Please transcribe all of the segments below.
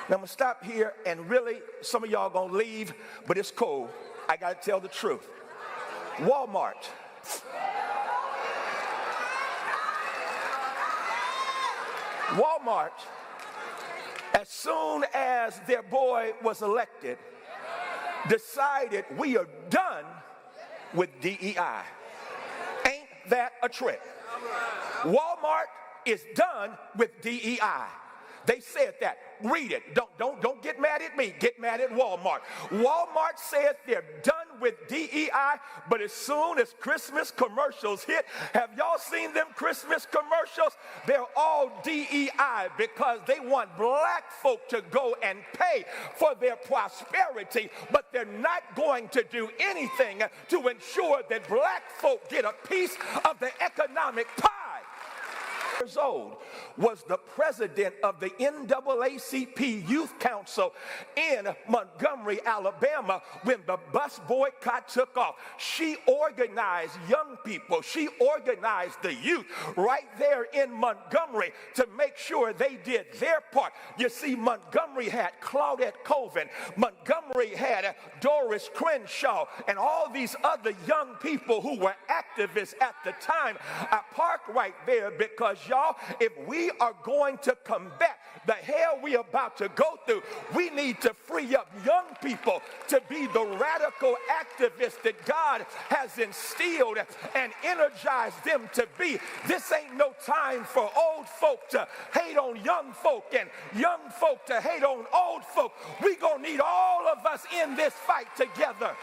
Now I'm going to stop here, and really, some of y'all going to leave, but it's cool. I got to tell the truth. Walmart. Walmart, as soon as their boy was elected, decided we are done with DEI. Ain't that a trip? Walmart is done with DEI. They said that. Read it. Don't get mad at me. Get mad at Walmart. Walmart says they're done with DEI, but as soon as Christmas commercials hit, have y'all seen them Christmas commercials? They're all DEI because they want black folk to go and pay for their prosperity, but they're not going to do anything to ensure that black folk get a piece of the economic pie. Years old, was the president of the NAACP Youth Council in Montgomery, Alabama, when the bus boycott took off. She organized young people. She organized the youth right there in Montgomery to make sure they did their part. You see, Montgomery had Claudette Colvin. Montgomery had Doris Crenshaw and all these other young people who were activists at the time. I park right there because, y'all, if we are going to combat the hell we are about to go through, we need to free up young people to be the radical activists that God has instilled and energized them to be. This ain't no time for old folk to hate on young folk and young folk to hate on old folk. We gonna need all of us in this fight together.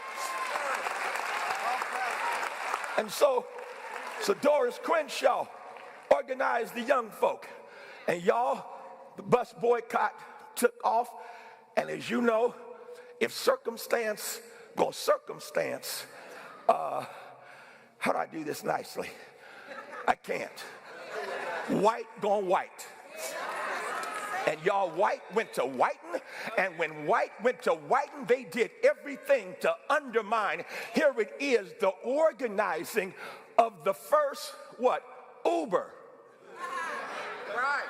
And so Doris Crenshaw organized the young folk. And y'all, the bus boycott took off. And as you know, if circumstance goes circumstance, how do I do this nicely? I can't. White gone white. And y'all, white went to whiten, and when white went to whiten, they did everything to undermine. Here it is, the organizing of the first, what? Uber. Right.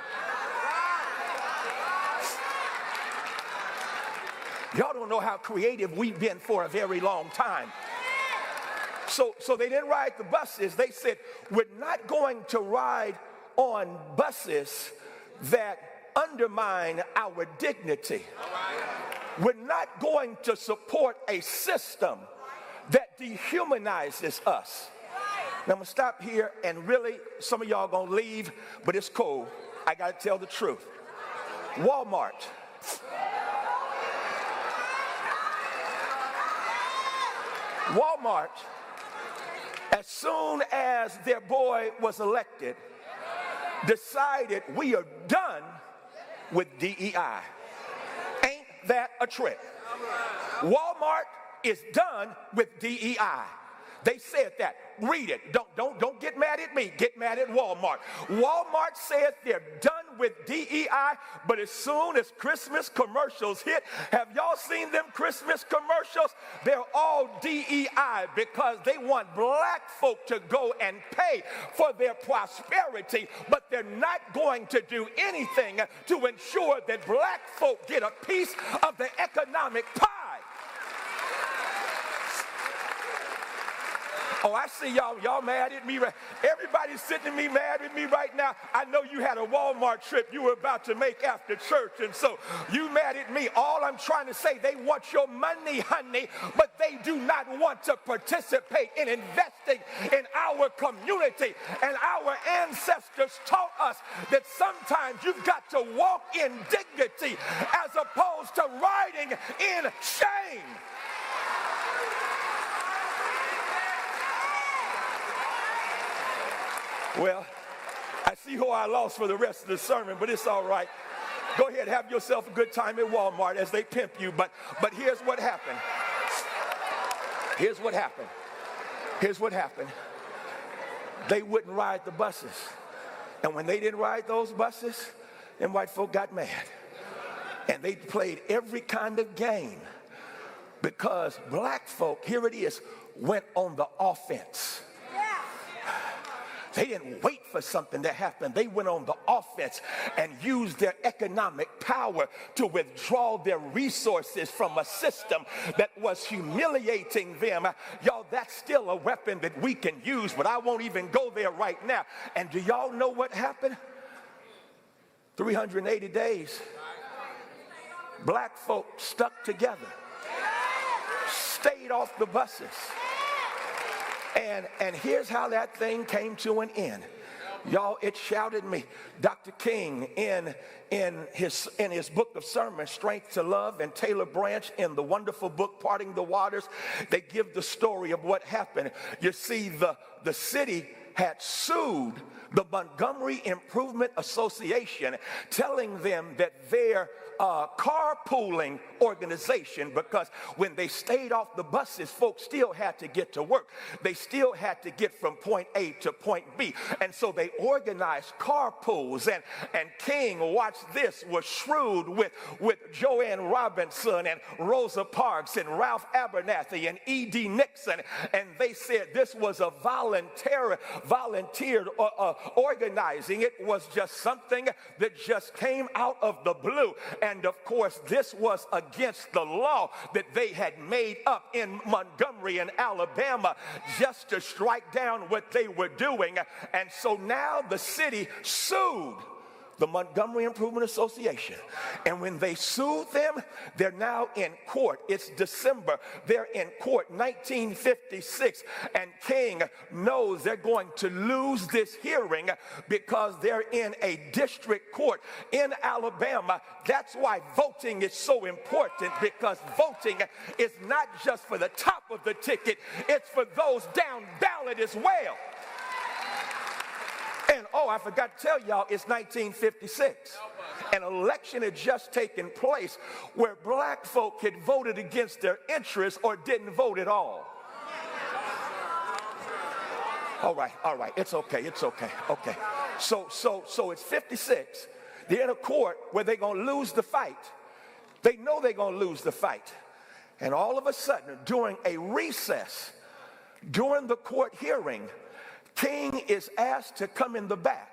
Y'all don't know how creative we've been for a very long time. So they didn't ride the buses. They said, we're not going to ride on buses that undermine our dignity. We're not going to support a system that dehumanizes us. Now I'm going to stop here, and really, some of y'all going to leave, but it's cool. I got to tell the truth. Walmart. Walmart, as soon as their boy was elected, decided we are done with DEI. Ain't that a trip? Walmart is done with DEI. They said that. Read it. Don't get mad at me. Get mad at Walmart. Walmart says they're done with DEI, but as soon as Christmas commercials hit, have y'all seen them Christmas commercials? They're all DEI because they want black folk to go and pay for their prosperity, but they're not going to do anything to ensure that black folk get a piece of the economic pie. Oh, I see y'all mad at me. Everybody's sitting at me mad at me right now. I know you had a Walmart trip you were about to make after church, and so you mad at me. All I'm trying to say, they want your money, honey, but they do not want to participate in investing in our community. And our ancestors taught us that sometimes you've got to walk in dignity as opposed to riding in shame. Well, I see who I lost for the rest of the sermon, but it's all right. Go ahead, have yourself a good time at Walmart as they pimp you. But here's what happened. Here's what happened. Here's what happened. They wouldn't ride the buses. And when they didn't ride those buses, then white folk got mad. And they played every kind of game because black folk, here it is, went on the offense. They didn't wait for something to happen. They went on the offense and used their economic power to withdraw their resources from a system that was humiliating them. Y'all, that's still a weapon that we can use, but I won't even go there right now. And do y'all know what happened? 380 days. Black folk stuck together, stayed off the buses. And here's how that thing came to an end. Y'all, it shouted me. Dr. King in his book of sermons, Strength to Love, and Taylor Branch in the wonderful book, Parting the Waters, they give the story of what happened. You see, the city had sued the Montgomery Improvement Association, telling them that their carpooling organization, because when they stayed off the buses, folks still had to get to work. They still had to get from point A to point B. And so they organized carpools. And King, watch this, was shrewd with Joanne Robinson and Rosa Parks and Ralph Abernathy and E.D. Nixon. And they said this was a volunteered organizing. It was just something that just came out of the blue. And of course, this was against the law that they had made up in Montgomery and Alabama just to strike down what they were doing. And so now the city sued the Montgomery Improvement Association. And when they sued them, they're now in court. It's December. They're in court, 1956. And King knows they're going to lose this hearing because they're in a district court in Alabama. That's why voting is so important, because voting is not just for the top of the ticket, it's for those down ballot as well. And oh, I forgot to tell y'all, it's 1956. An election had just taken place where black folk had voted against their interests or didn't vote at all. All right, it's okay. Okay. So it's 56. They're in a court where they're going to lose the fight. They know they're going to lose the fight. And all of a sudden, during a recess, during the court hearing, King is asked to come in the back.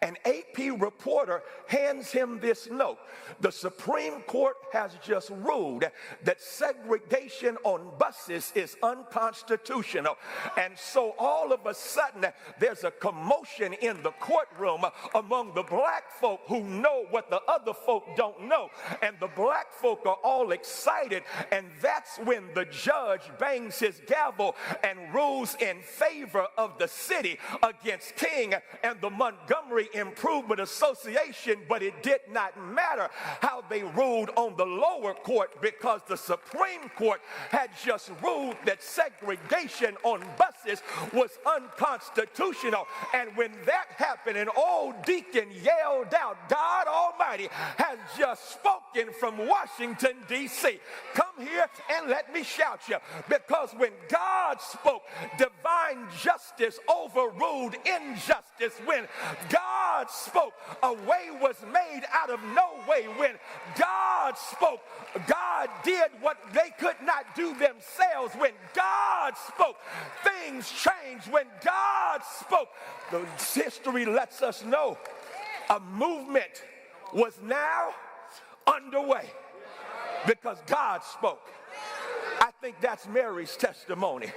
An AP reporter hands him this note. The Supreme Court has just ruled that segregation on buses is unconstitutional. And so all of a sudden, there's a commotion in the courtroom among the black folk who know what the other folk don't know. And the black folk are all excited. And that's when the judge bangs his gavel and rules in favor of the city against King and the Montgomery Improvement Association. But it did not matter how they ruled on the lower court, because the Supreme Court had just ruled that segregation on buses was unconstitutional. And when that happened, an old deacon yelled out, "God Almighty has just spoken from Washington, D.C. Come here and let me shout you." Because when God spoke, divine justice overruled injustice. When God spoke, a way was made out of no way. When God spoke, God did what they could not do themselves. When God spoke, things changed. When God spoke, the history lets us know a movement was now underway because God spoke. I think that's Mary's testimony.